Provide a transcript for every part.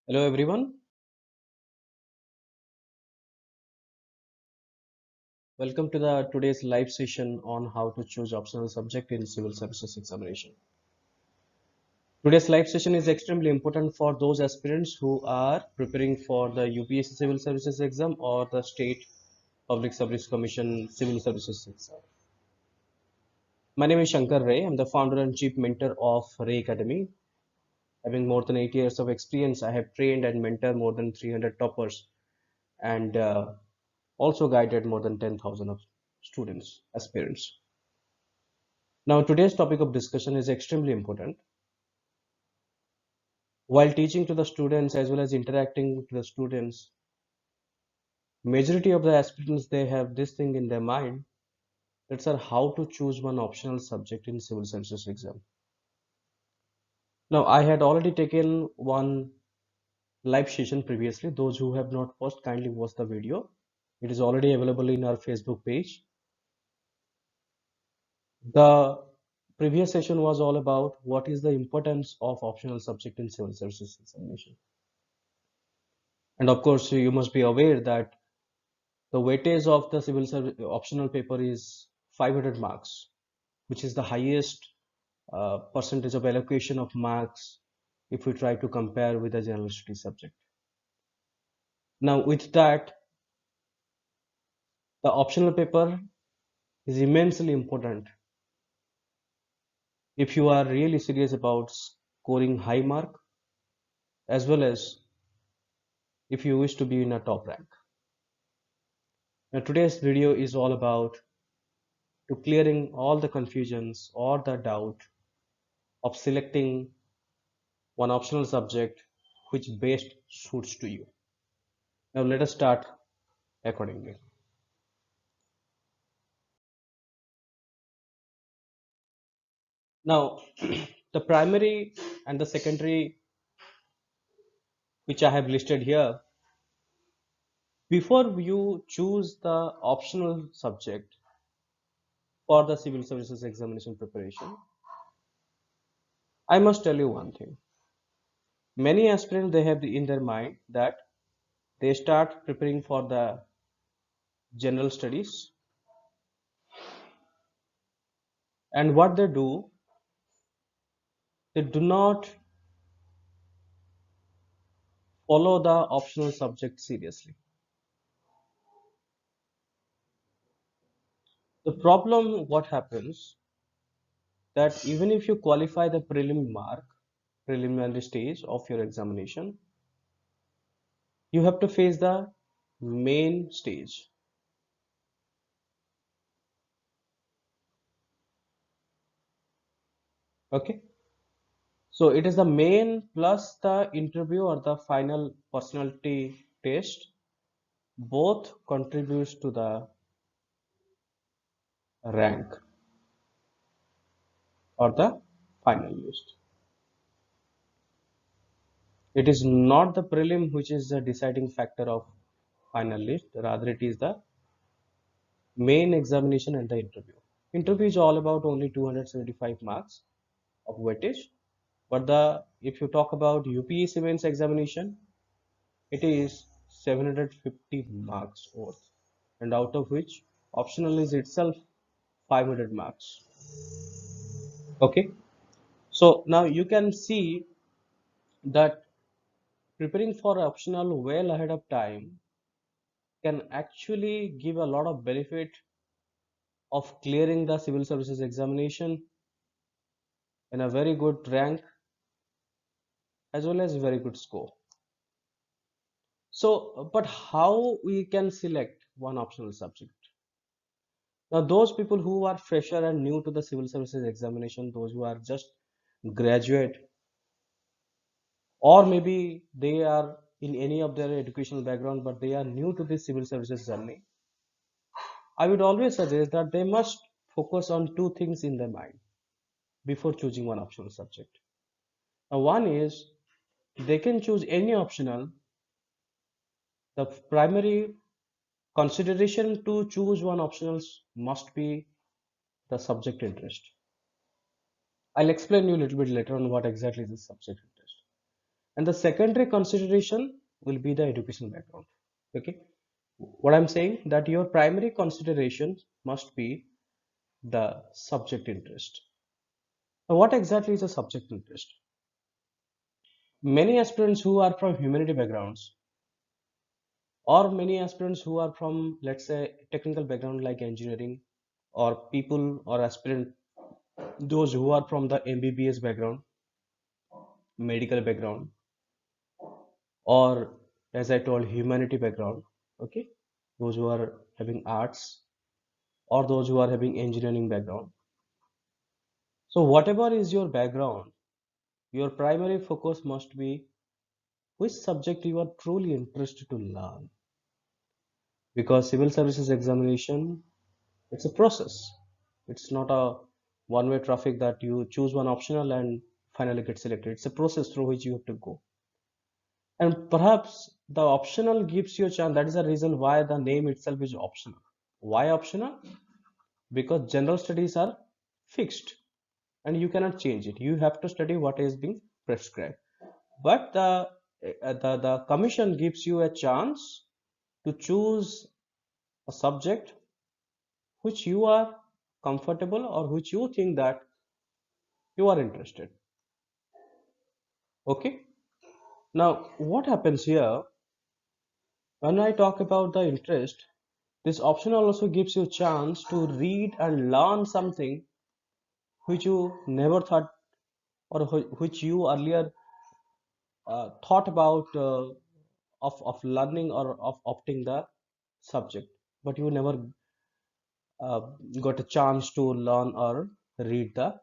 Hello everyone, welcome to the today's live session on how to choose optional subject in civil services examination. Today's live session is extremely important for those aspirants who are preparing for the UPSC civil services exam or the state public service commission civil services exam. My name is Shankar Ray. I'm the founder and chief mentor of Ray Academy. Having more than 8 years of experience, I have trained and mentored more than 300 toppers and also guided more than 10,000 of students, aspirants. Now, today's topic of discussion is extremely important. While teaching to the students as well as interacting with the students, majority of the aspirants they have this thing in their mind. That's how to choose one optional subject in civil services exam. Now, I had already taken one live session previously. Those who have not watched, kindly watch the video. It is already available in our Facebook page. The previous session was all about what is the importance of optional subject in civil services examination. And of course, you must be aware that the weightage of the civil service optional paper is 500 marks, which is the highest percentage of allocation of marks if we try to compare with the general studies subject. Now, with that, the optional paper is immensely important if you are really serious about scoring high mark, as well as if you wish to be in a top rank. Now, today's video is all about to clearing all the confusions or the doubt of selecting one optional subject which best suits to you. Now let us start accordingly. Now the primary and the secondary which I have listed here, before you choose the optional subject for the civil services examination preparation, I must tell you one thing. Many aspirants they have in their mind that they start preparing for the general studies, and what they do, they do not follow the optional subject seriously. The problem what happens that even if you qualify the preliminary stage of your examination, you have to face the main stage. Okay, so it is the main plus the interview or the final personality test, both contributes to the rank or the final list. It is not the prelim which is the deciding factor of final list, rather it is the main examination and the interview. Interview is all about only 275 marks of weightage, but if you talk about UPSC mains examination, it is 750 marks worth, and out of which optional is itself 500 marks. Okay, so now you can see that preparing for optional well ahead of time can actually give a lot of benefit of clearing the civil services examination in a very good rank as well as very good score. So, but how we can select one optional subject? Now, those people who are fresher and new to the civil services examination, those who are just graduate, or maybe they are in any of their educational background, but they are new to this civil services journey, I would always suggest that they must focus on two things in their mind before choosing one optional subject. Now, one is they can choose any optional. The primary consideration to choose one optional must be the subject interest. I'll explain you a little bit later on what exactly is the subject interest. And the secondary consideration will be the education background. Okay, what I'm saying that your primary consideration must be the subject interest. Now, what exactly is a subject interest? Many aspirants who are from humanity backgrounds, or many aspirants who are from, let's say, technical background like engineering, or people or aspirant those who are from the MBBS background, medical background, or as I told, humanity background. Okay, those who are having arts or those who are having engineering background. So whatever is your background, your primary focus must be which subject you are truly interested to learn, because civil services examination, it's a process. It's not a one-way traffic that you choose one optional and finally get selected. It's a process through which you have to go. And perhaps the optional gives you a chance. That is the reason why the name itself is optional. Why optional? Because general studies are fixed and you cannot change it. You have to study what is being prescribed. But the commission gives you a chance to choose a subject which you are comfortable or which you think that you are interested. Okay. Now, what happens here when I talk about the interest? This optional also gives you a chance to read and learn something which you never thought or which you earlier thought about of learning or of opting the subject, but you never uh, got a chance to learn or read the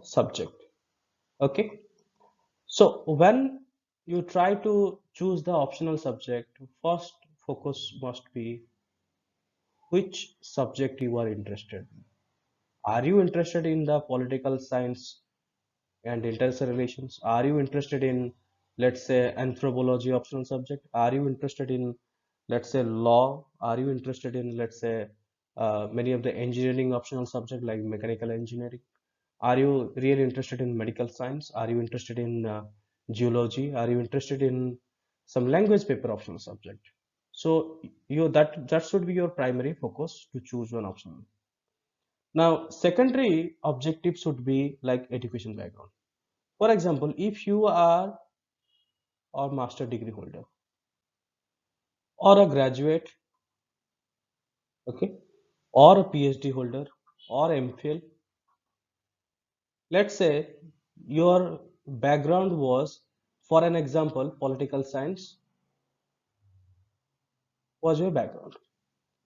subject. Okay, so when you try to choose the optional subject, first focus must be which subject you are interested in. Are you interested in the political science and international relations? Are you interested in, let's say, anthropology optional subject? Are you interested in, let's say, law? Are you interested in, let's say, many of the engineering optional subject like mechanical engineering? Are you really interested in medical science? Are you interested in geology? Are you interested in some language paper optional subject? So you that should be your primary focus to choose one option. Now, secondary objective should be like education background. For example, if you are a master degree holder or a graduate, okay, or a PhD holder or MPhil, let's say your background was, for an example, political science was your background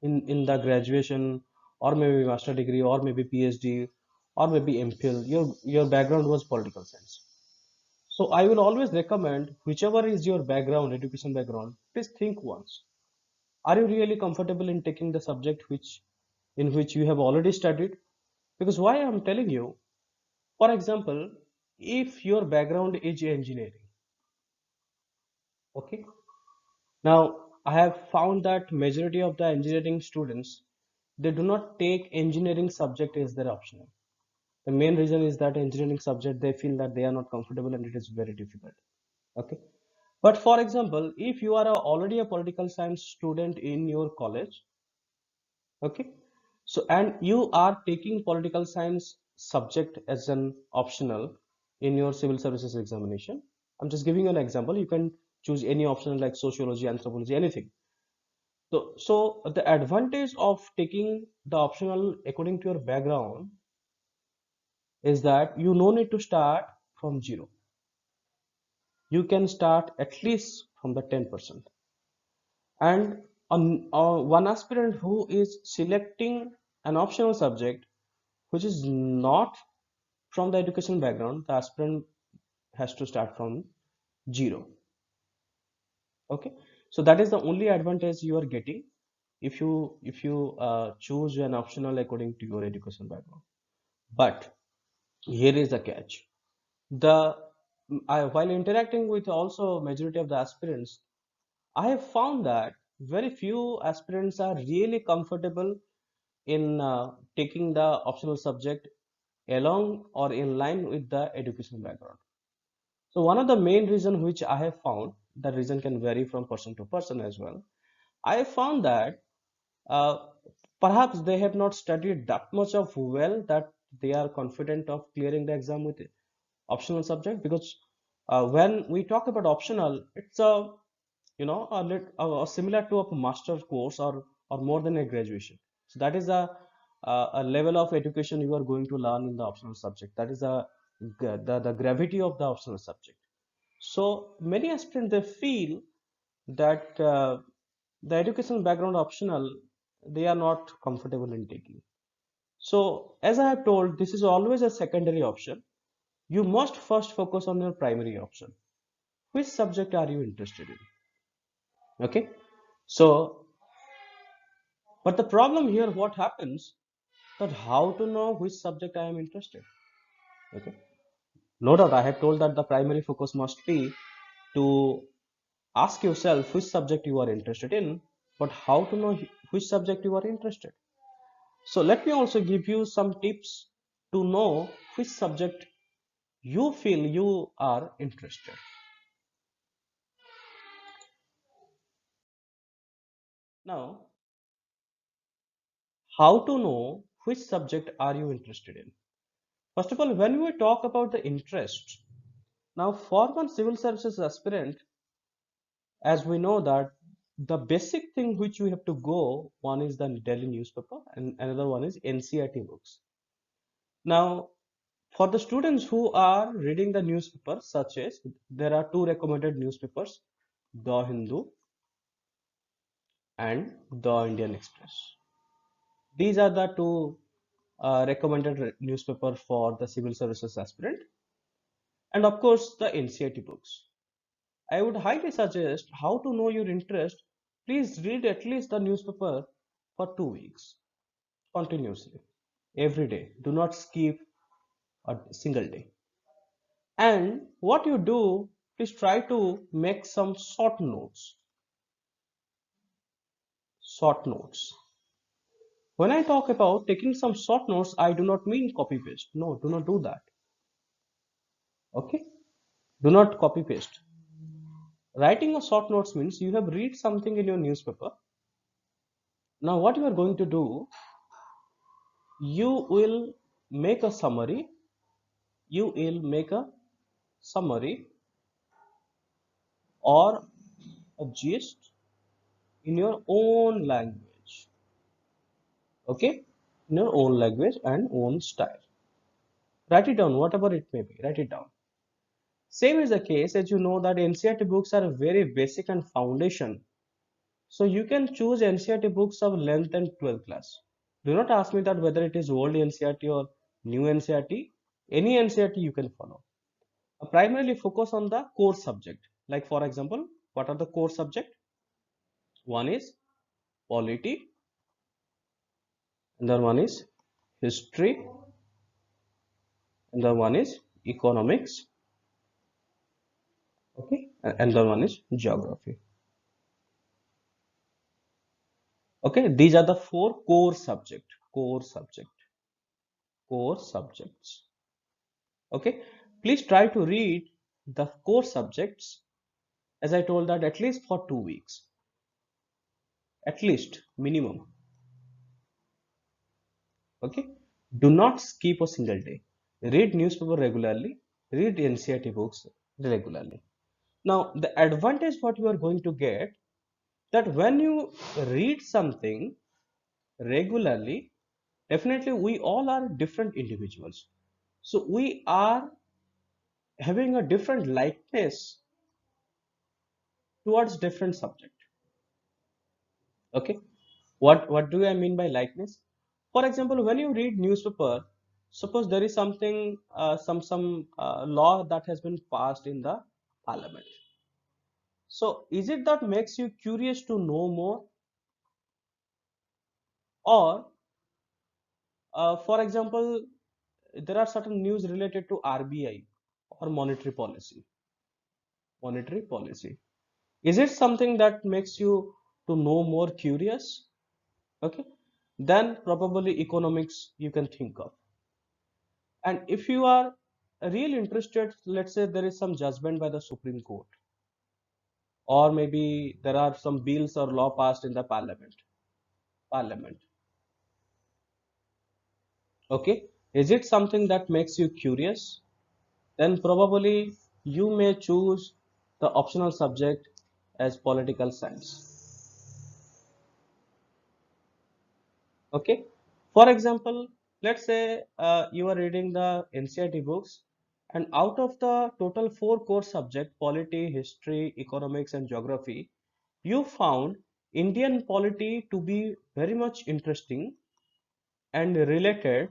in the graduation, or maybe master degree, or maybe PhD, or maybe MPhil. Your background was political science. So I will always recommend whichever is your background, education background, please think once. Are you really comfortable in taking the subject in which you have already studied? Because why I'm telling you, for example, if your background is engineering, okay. Now I have found that majority of the engineering students, they do not take engineering subject as their optional. The main reason is that engineering subject they feel that they are not comfortable and it is very difficult. Okay. But for example, if you are already a political science student in your college, okay, so and you are taking political science subject as an optional in your civil services examination. I'm just giving you an example. You can choose any option like sociology, anthropology, anything. So the advantage of taking the optional according to your background is that you no need to start from zero. You can start at least from the 10%. And one aspirant who is selecting an optional subject which is not from the education background, the aspirant has to start from zero. Okay, so that is the only advantage you are getting if you choose an optional according to your education background. But here is the catch. The while interacting with also majority of the aspirants, I have found that very few aspirants are really comfortable in taking the optional subject along or in line with the education background. So one of the main reason which I have found, the reason can vary from person to person as well. I have found that uh, perhaps they have not studied that much of well that they are confident of clearing the exam with optional subject, because when we talk about optional, it's a similar to a master course, or more than a graduation. So that is a level of education you are going to learn in the optional subject. That is the gravity of the optional subject. So many aspirants, they feel that the education background optional, they are not comfortable in taking. So as I have told, this is always a secondary option. You must first focus on your primary option. Which subject are you interested in? Okay. So, but the problem here, what happens, that how to know which subject I am interested? Okay. No doubt, I have told that the primary focus must be to ask yourself which subject you are interested in, but how to know which subject you are interested. So let me also give you some tips to know which subject you feel you are interested. Now, how to know which subject are you interested in? First of all, when we talk about the interest, now for one civil services aspirant, as we know that the basic thing which we have to go, one is the daily newspaper and another one is NCERT books. Now, for the students who are reading the newspaper, such as there are two recommended newspapers, The Hindu and The Indian Express. These are the two recommended newspaper for the civil services aspirant, and of course the NCERT books. I would highly suggest, how to know your interest. Please read at least the newspaper for 2 weeks continuously, every day. Do not skip a single day. And what you do, please try to make some short notes. Short notes. When I talk about taking some short notes, I do not mean copy paste. No, do not do that. Okay? Do not copy paste. Writing a short notes means you have read something in your newspaper. Now what you are going to do, you will make a summary. You will make a summary or a gist in your own language. Okay? In your own language and own style. Write it down, whatever it may be. Write it down. Same is the case, as you know that NCERT books are very basic and foundation. So you can choose NCERT books of 11th and 12th class. Do not ask me that whether it is old NCERT or new NCERT. Any NCERT you can follow. Primarily focus on the core subject. Like for example, what are the core subject? One is polity, another one is history, another one is economics, okay, and another one is geography. Okay, these are the four core subjects. Okay, please try to read the core subjects, as I told, that at least for 2 weeks, at least minimum. Okay, do not skip a single day. Read newspaper regularly, read NCERT books regularly. Now, the advantage what you are going to get, that when you read something regularly, definitely we all are different individuals. So we are having a different likeness towards different subject. Okay, what do I mean by likeness? For example, when you read newspaper, suppose there is something, some law that has been passed in the parliament. So is it that makes you curious to know more, or for example, there are certain news related to RBI or monetary policy. Monetary policy. Is it something that makes you to know more curious? Okay, then probably economics you can think of. And if you are real interested, let's say there is some judgment by the Supreme Court, or maybe there are some bills or law passed in the parliament. Okay, is it something that makes you curious? Then probably you may choose the optional subject as political science. Okay, for example, let's say you are reading the NCERT books, and out of the total four core subject, polity, history, economics, and geography, you found Indian polity to be very much interesting and related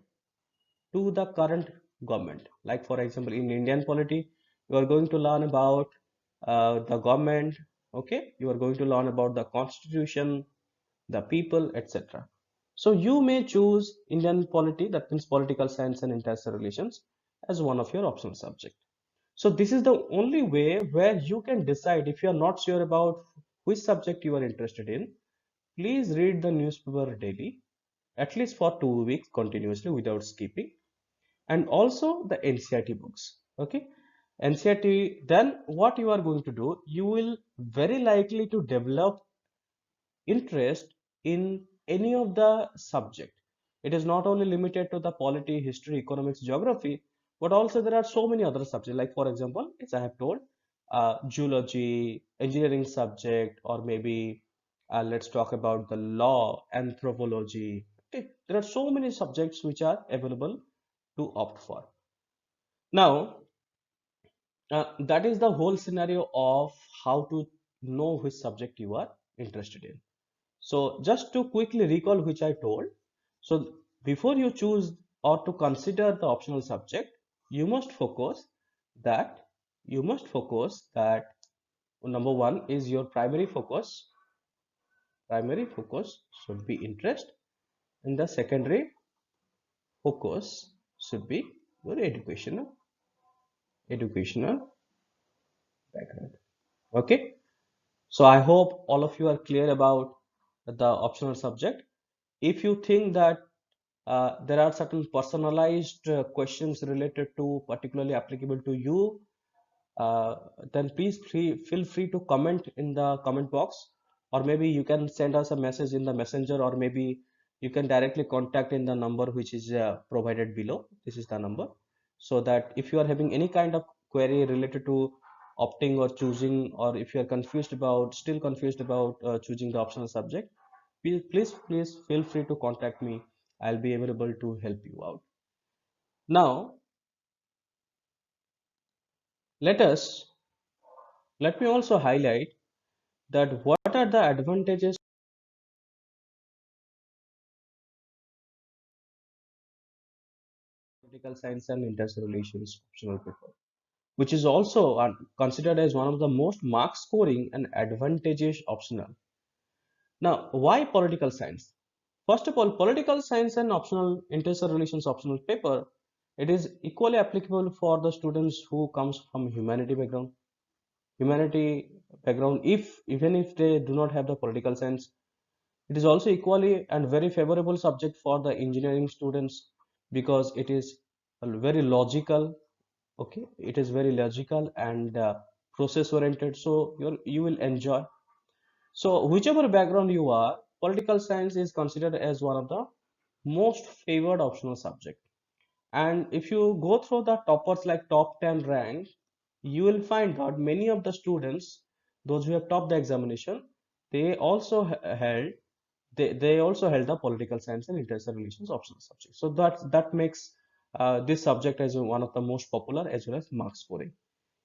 to the current government. Like for example, in Indian polity, you are going to learn about the government. Okay, you are going to learn about the constitution, the people, etc. So you may choose Indian polity, that means political science and international relations, as one of your optional subject. So this is the only way where you can decide. If you are not sure about which subject you are interested in, please read the newspaper daily, at least for 2 weeks continuously without skipping, and also the NCERT books. Okay, NCERT. Then what you are going to do? You will very likely to develop interest in any of the subject. It is not only limited to the polity, history, economics, geography, but also there are so many other subjects. Like for example, as I have told, geology, engineering subject, or maybe let's talk about the law, anthropology. Okay, there are so many subjects which are available to opt for. Now, that is the whole scenario of how to know which subject you are interested in. So just to quickly recall which I told, so before you choose or to consider the optional subject, you must focus that number one is your primary focus. Primary focus should be interest, and the secondary focus should be your educational background. Okay. So I hope all of you are clear about the optional subject. If you think that there are certain personalized questions related to particularly applicable to you, uh, then please feel free to comment in the comment box, or maybe you can send us a message in the messenger, or maybe you can directly contact in the number which is provided below. This is the number, so that if you are having any kind of query related to opting or choosing, or if you are still confused about choosing the optional subject, please feel free to contact me. I'll be available to help you out. Now, let us let me also highlight that what are the advantages of political science and international relations optional paper, which is also considered as one of the most mark scoring and advantageous optional. Now, why political science? First of all, political science and optional international relations optional paper, it is equally applicable for the students who comes from humanity background, if even if they do not have the political science. It is also equally and very favorable subject for the engineering students, because it is very logical. Okay, it is very logical and process oriented, so you will enjoy. So whichever background you are, political science is considered as one of the most favored optional subject. And if you go through the toppers, like top 10 rank, you will find out many of the students, those who have topped the examination, they also held they also held the political science and international relations optional subject. So that makes this subject as one of the most popular as well as mark scoring.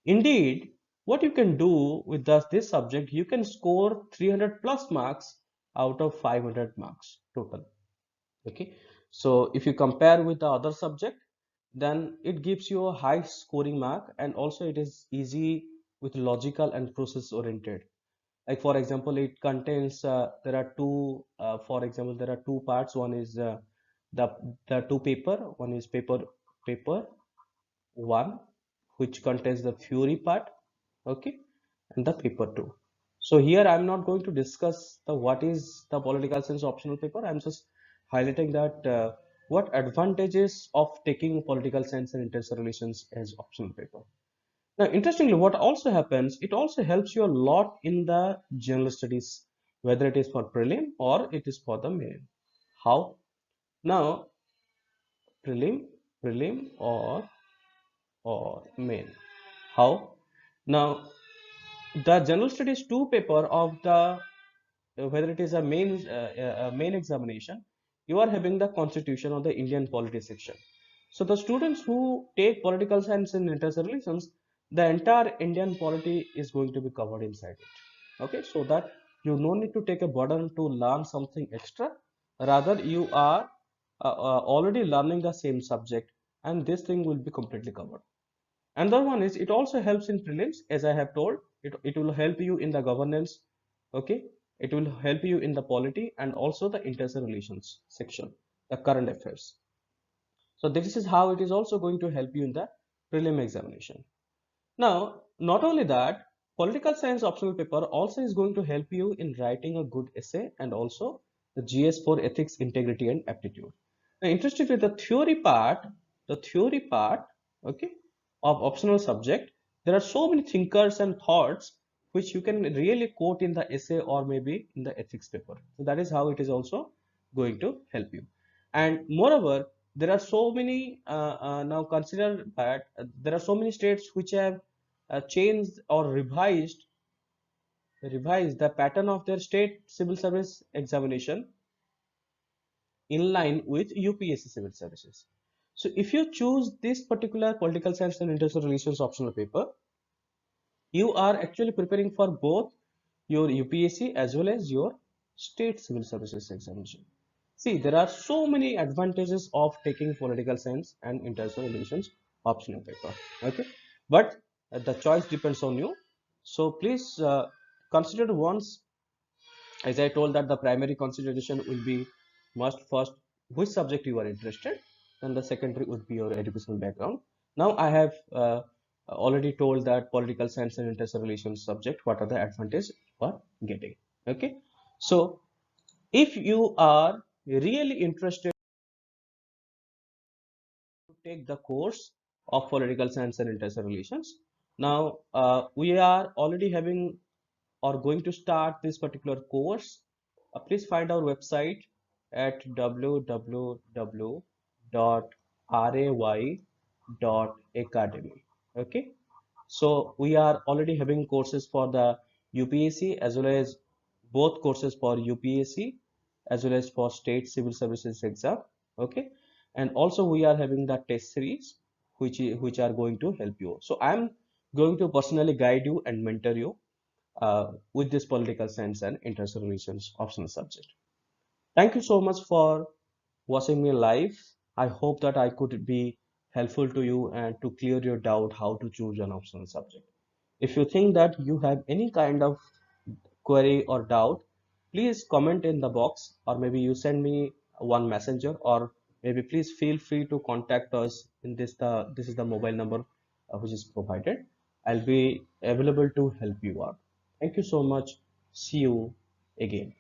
Indeed, what you can do with this subject, you can score 300 plus marks out of 500 marks total. Okay, so if you compare with the other subject, then it gives you a high scoring mark, and also it is easy with logical and process oriented. Like for example, it contains there are two for example, there are two parts. One is the two paper. One is paper one, which contains the theory part. Okay, and the paper two. So here I'm not going to discuss the what is the political science optional paper. I'm just highlighting that what advantages of taking political science and international relations as optional paper. Now, interestingly, what also happens, it also helps you a lot in the general studies, whether it is for prelim or it is for the main. How? Now, prelim, prelim or main. How? Now, the general studies 2 paper of the whether it is a main examination, you are having the constitution of the Indian polity section. So the students who take political science and international relations, the entire Indian polity is going to be covered inside it. Okay, so that you no need to take a burden to learn something extra. Rather, you are already learning the same subject, and this thing will be completely covered. Another one is it also helps in prelims, as I have told. It will help you in the governance. Okay, it will help you in the polity and also the international relations section, the current affairs. So this is how it is also going to help you in the prelim examination. Now, not only that, political science optional paper also is going to help you in writing a good essay and also the GS for ethics, integrity, and aptitude. Now, interestingly, the theory part, okay, of optional subject, there are so many thinkers and thoughts which you can really quote in the essay or maybe in the ethics paper. So that is how it is also going to help you. And moreover, there are so many now consider that there are so many states which have changed or revised the pattern of their state civil service examination in line with UPSC civil services. So if you choose this particular political science and international relations optional paper, you are actually preparing for both your UPSC as well as your state civil services examination. See, there are so many advantages of taking political science and international relations optional paper. Okay, but the choice depends on you. So please consider once, as I told that the primary consideration will be must first which subject you are interested, then the secondary would be your educational background. Now I have already told that political science and international relations subject, what are the advantages you are getting. Okay, so if you are really interested to take the course of political science and international relations, now we are already having or going to start this particular course. Please find our website at www.ray.academy. Okay, so we are already having courses for the UPSC as well as both courses for UPSC as well as for state civil services exam. Okay, and also we are having the test series which are going to help you. So I am going to personally guide you and mentor you with this political science and international relations optional subject. Thank you so much for watching me live. I hope that I could be helpful to you and to clear your doubt how to choose an optional subject. If you think that you have any kind of query or doubt, please comment in the box or maybe you send me one messenger or maybe please feel free to contact us in this is the mobile number which is provided. I'll be available to help you out. Thank you so much. See you again.